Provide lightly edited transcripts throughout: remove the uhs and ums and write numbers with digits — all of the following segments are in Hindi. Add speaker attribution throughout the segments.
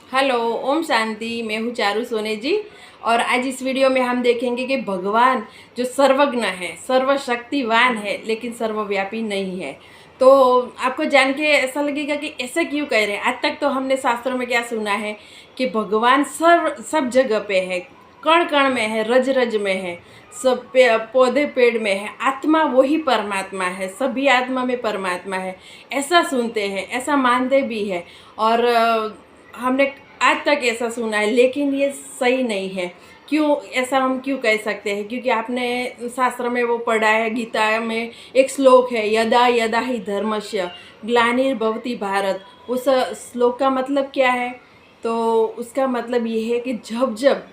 Speaker 1: हेलो, ओम शांति। मैं हूँ चारू सोने जी। और आज इस वीडियो में हम देखेंगे कि भगवान जो सर्वज्ञ है, सर्वशक्तिवान है, लेकिन सर्वव्यापी नहीं है। तो आपको जान के ऐसा लगेगा कि ऐसा क्यों कह रहे हैं। आज तक तो हमने शास्त्रों में क्या सुना है कि भगवान सब जगह पे है, कण कण में है, रज रज में है, सब पौधे पेड़ में है। आत्मा वही परमात्मा है, सभी आत्मा में परमात्मा है, ऐसा सुनते हैं, ऐसा मानते भी है। और हमने आज तक ऐसा सुना है, लेकिन ये सही नहीं है। क्यों ऐसा हम क्यों कह सकते हैं? क्योंकि आपने शास्त्र में वो पढ़ा है, गीता में एक श्लोक है, यदा यदा ही धर्मस्य ग्लानिर्भवति भारत। उस श्लोक का मतलब क्या है? तो उसका मतलब ये है कि जब जब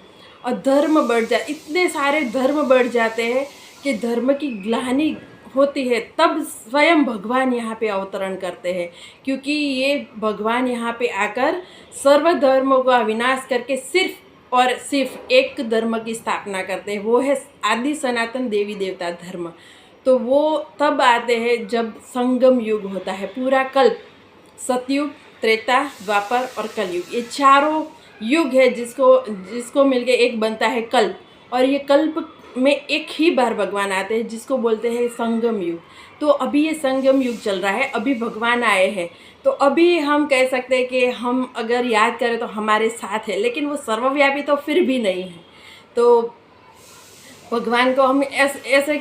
Speaker 1: अधर्म बढ़ जाए, इतने सारे धर्म बढ़ जाते हैं कि धर्म की ग्लानि होती है, तब स्वयं भगवान यहाँ पे अवतरण करते हैं। क्योंकि ये भगवान यहाँ पे आकर सर्व धर्मों का विनाश करके सिर्फ और सिर्फ एक धर्म की स्थापना करते हैं, वो है आदि सनातन देवी देवता धर्म। तो वो तब आते हैं जब संगम युग होता है, पूरा कल्प, सतयुग, त्रेता, द्वापर और कलयुग, ये चारों युग है जिसको जिसको मिलके एक बनता है कल्प। और ये कल्प में एक ही बार भगवान आते हैं, जिसको बोलते हैं संगम युग। तो अभी ये संगम युग चल रहा है, अभी भगवान आए हैं। तो अभी हम कह सकते हैं कि हम अगर याद करें तो हमारे साथ है, लेकिन वो सर्वव्यापी तो फिर भी नहीं है। तो भगवान को हम ऐसे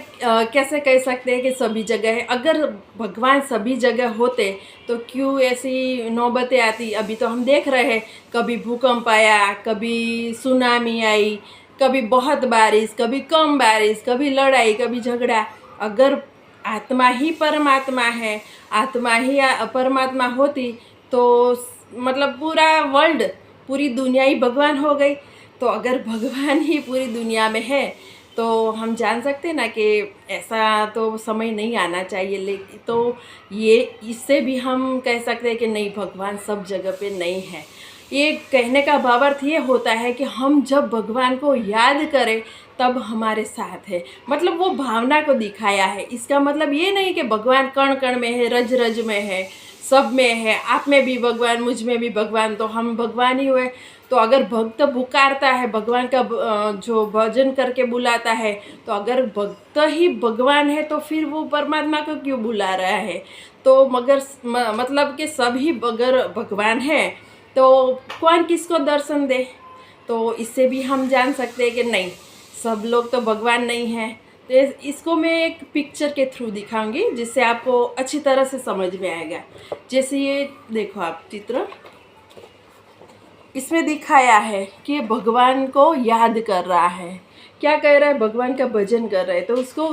Speaker 1: कैसे कह सकते हैं कि सभी जगह है? अगर भगवान सभी जगह होते तो क्यों ऐसी नौबतें आती? अभी तो हम देख रहे हैं, कभी भूकंप आया, कभी सुनामी आई, कभी बहुत बारिश, कभी कम बारिश, कभी लड़ाई, कभी झगड़ा। अगर आत्मा ही परमात्मा है, आत्मा ही परमात्मा होती तो मतलब पूरा वर्ल्ड, पूरी दुनिया ही भगवान हो गई। तो अगर भगवान ही पूरी दुनिया में है तो हम जान सकते हैं ना कि ऐसा तो समय नहीं आना चाहिए। लेकिन तो ये इससे भी हम कह सकते हैं कि नहीं, भगवान सब जगह पे नहीं है। ये कहने का भावार्थ ये होता है कि हम जब भगवान को याद करें तब हमारे साथ है, मतलब वो भावना को दिखाया है। इसका मतलब ये नहीं कि भगवान कण कण में है, रज रज में है, सब में है, आप में भी भगवान, मुझ में भी भगवान, तो हम भगवान ही हुए। तो अगर भक्त पुकारता है, भगवान का जो भजन करके बुलाता है, तो अगर भक्त ही भगवान है तो फिर वो परमात्मा को क्यों बुला रहा है? तो मगर मतलब कि सभी अगर भगवान है तो कौन किसको दर्शन दे? तो इससे भी हम जान सकते हैं कि नहीं, सब लोग तो भगवान नहीं हैं। तो इसको मैं एक पिक्चर के थ्रू दिखाऊंगी, जिससे आपको अच्छी तरह से समझ में आएगा। जैसे ये देखो आप चित्र, इसमें दिखाया है कि भगवान को याद कर रहा है, क्या कह रहा है, भगवान का भजन कर रहा है। तो उसको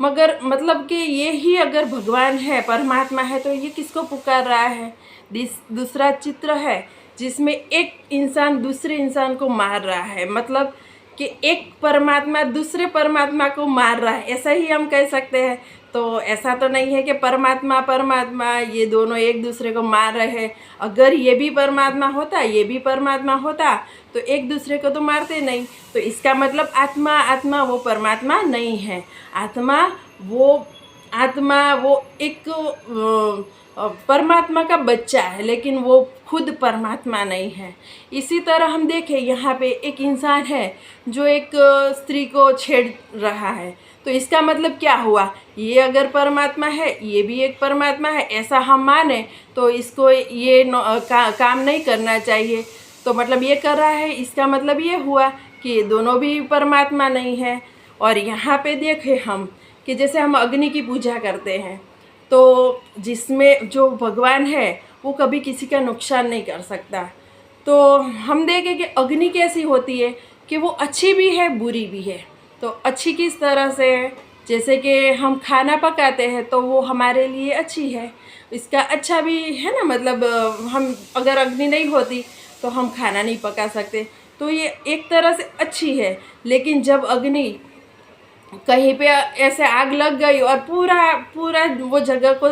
Speaker 1: मगर मतलब कि ये ही अगर भगवान है, परमात्मा है, तो ये किसको पुकार रहा है? दूसरा चित्र है जिसमें एक इंसान दूसरे इंसान को मार रहा है, मतलब कि एक परमात्मा दूसरे परमात्मा को मार रहा है, ऐसा ही हम कह सकते हैं। तो ऐसा तो नहीं है कि परमात्मा परमात्मा ये दोनों एक दूसरे को मार रहे हैं। अगर ये भी परमात्मा होता, ये भी परमात्मा होता, तो एक दूसरे को तो मारते नहीं। तो इसका मतलब आत्मा आत्मा वो परमात्मा नहीं है। आत्मा वो एक परमात्मा का बच्चा है, लेकिन वो खुद परमात्मा नहीं है। इसी तरह हम देखें, यहाँ पे एक इंसान है जो एक स्त्री को छेड़ रहा है। तो इसका मतलब क्या हुआ? ये अगर परमात्मा है, ये भी एक परमात्मा है, ऐसा हम माने तो इसको ये काम नहीं करना चाहिए। तो मतलब ये कर रहा है, इसका मतलब ये हुआ कि दोनों भी परमात्मा नहीं है। और यहाँ पे देखें हम कि जैसे हम अग्नि की पूजा करते हैं, तो जिसमें जो भगवान है वो कभी किसी का नुकसान नहीं कर सकता। तो हम देखें कि अग्नि कैसी होती है कि वो अच्छी भी है, बुरी भी है। तो अच्छी किस तरह से है? जैसे कि हम खाना पकाते हैं तो वो हमारे लिए अच्छी है, इसका अच्छा भी है ना। मतलब हम अगर अग्नि नहीं होती तो हम खाना नहीं पका सकते। तो ये एक तरह से अच्छी है। लेकिन जब अग्नि कहीं पे ऐसे आग लग गई और पूरा पूरा वो जगह को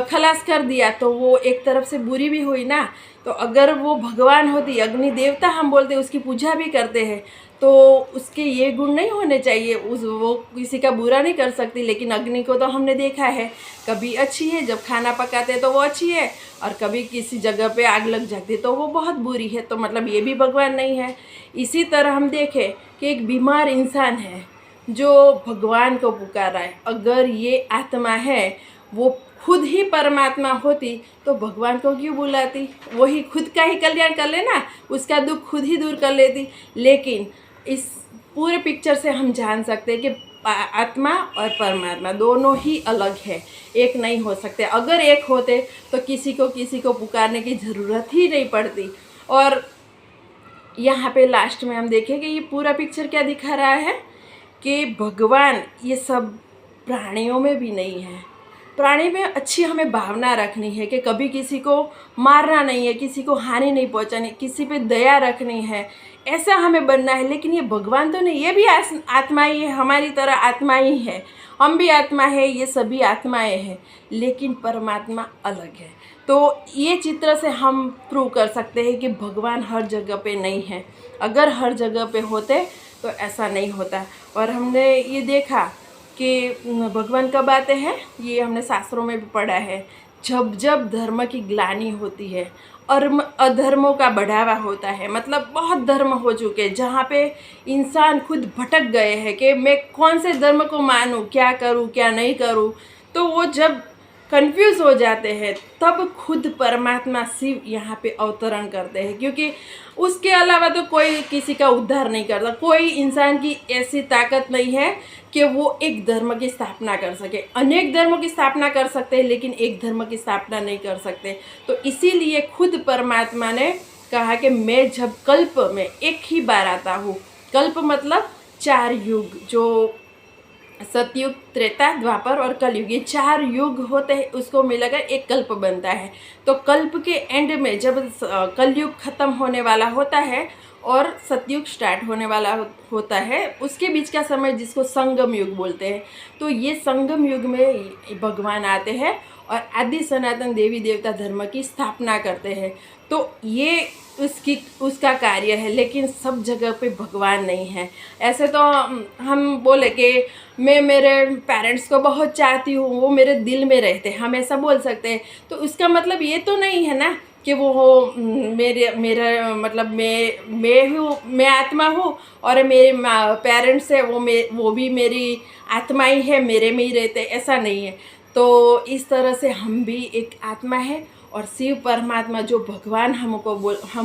Speaker 1: खलास कर दिया, तो वो एक तरफ से बुरी भी हुई ना। तो अगर वो भगवान होती, अग्नि देवता हम बोलते, उसकी पूजा भी करते हैं, तो उसके ये गुण नहीं होने चाहिए। वो किसी का बुरा नहीं कर सकती, लेकिन अग्नि को तो हमने देखा है कभी अच्छी है, जब खाना पकाते हैं तो वो अच्छी है, और कभी किसी जगह पे आग लग जाती है तो वो बहुत बुरी है। तो मतलब ये भी भगवान नहीं है। इसी तरह हम देखें कि एक बीमार इंसान है जो भगवान को पुकार रहा है, अगर ये आत्मा है वो खुद ही परमात्मा होती तो भगवान को क्यों बुलाती? वही खुद का ही कल्याण कर लेना, उसका दुख खुद ही दूर कर लेती। लेकिन इस पूरे पिक्चर से हम जान सकते हैं कि आत्मा और परमात्मा दोनों ही अलग है, एक नहीं हो सकते। अगर एक होते तो किसी को पुकारने की ज़रूरत ही नहीं पड़ती। और यहाँ पे लास्ट में हम देखें कि ये पूरा पिक्चर क्या दिखा रहा है कि भगवान ये सब प्राणियों में भी नहीं है। प्राणी में अच्छी हमें भावना रखनी है कि कभी किसी को मारना नहीं है, किसी को हानि नहीं पहुंचानी, किसी पे दया रखनी है, ऐसा हमें बनना है। लेकिन ये भगवान तो नहीं, ये भी आत्मा ही है, हमारी तरह आत्मा ही है, हम भी आत्मा है, ये सभी आत्माएं हैं, लेकिन परमात्मा अलग है। तो ये चित्र से हम प्रूव कर सकते हैं कि भगवान हर जगह पे नहीं है। अगर हर जगह पे होते तो ऐसा नहीं होता। और हमने ये देखा कि भगवान कब आते हैं, ये हमने शास्त्रों में भी पढ़ा है, जब जब धर्म की ग्लानि होती है और अधर्मों का बढ़ावा होता है। मतलब बहुत धर्म हो चुके हैं जहाँ पे इंसान खुद भटक गए हैं कि मैं कौन से धर्म को मानूं, क्या करूं क्या नहीं करूं। तो वो जब कंफ्यूज हो जाते हैं तब खुद परमात्मा शिव यहाँ पे अवतरण करते हैं, क्योंकि उसके अलावा तो कोई किसी का उद्धार नहीं करता। कोई इंसान की ऐसी ताकत नहीं है कि वो एक धर्म की स्थापना कर सके। अनेक धर्मों की स्थापना कर सकते हैं लेकिन एक धर्म की स्थापना नहीं कर सकते। तो इसीलिए खुद परमात्मा ने कहा कि मैं जब कल्प में एक ही बार आता हूँ, कल्प मतलब 4 युग, जो सतयुग, त्रेता, द्वापर और कलयुग, ये 4 युग होते हैं, उसको मिलाकर एक कल्प बनता है। तो कल्प के एंड में जब कलयुग खत्म होने वाला होता है और सतयुग स्टार्ट होने वाला होता है, उसके बीच का समय जिसको संगम युग बोलते हैं। तो ये संगम युग में भगवान आते हैं और आदि सनातन देवी देवता धर्म की स्थापना करते हैं। तो ये उसका कार्य है, लेकिन सब जगह पे भगवान नहीं है। ऐसे तो हम बोले कि मैं मेरे पेरेंट्स को बहुत चाहती हूँ, वो मेरे दिल में रहते हैं, हम ऐसा बोल सकते हैं। तो उसका मतलब ये तो नहीं है ना कि वो हो मेरा मतलब मैं आत्मा हूँ और मेरे पेरेंट्स है वो भी मेरी आत्मा ही है, मेरे में ही रहते, ऐसा नहीं है। तो इस तरह से हम भी एक आत्मा है और शिव परमात्मा जो भगवान हम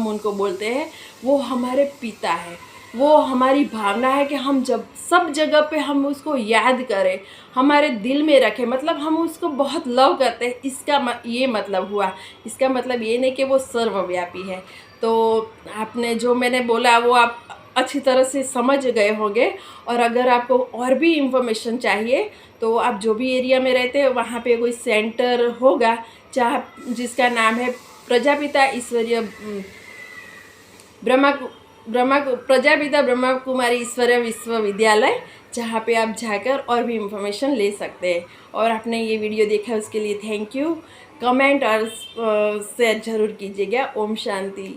Speaker 1: उनको बोलते हैं, वो हमारे पिता है। वो हमारी भावना है कि हम जब सब जगह पे हम उसको याद करें, हमारे दिल में रखें, मतलब हम उसको बहुत लव करते हैं। इसका ये मतलब हुआ। इसका मतलब ये नहीं कि वो सर्वव्यापी है। तो आपने जो मैंने बोला वो आप अच्छी तरह से समझ गए होंगे। और अगर आपको और भी इंफॉर्मेशन चाहिए तो आप जो भी एरिया में रहते हैं वहाँ पे कोई सेंटर होगा जिसका नाम है प्रजापिता ईश्वरीय प्रजापिता ब्रह्मा कुमारी ईश्वरीय विश्वविद्यालय, जहाँ पे आप जाकर और भी इंफॉर्मेशन ले सकते हैं। और आपने ये वीडियो देखा उसके लिए थैंक यू। कमेंट और शेयर ज़रूर कीजिएगा। ओम शांति।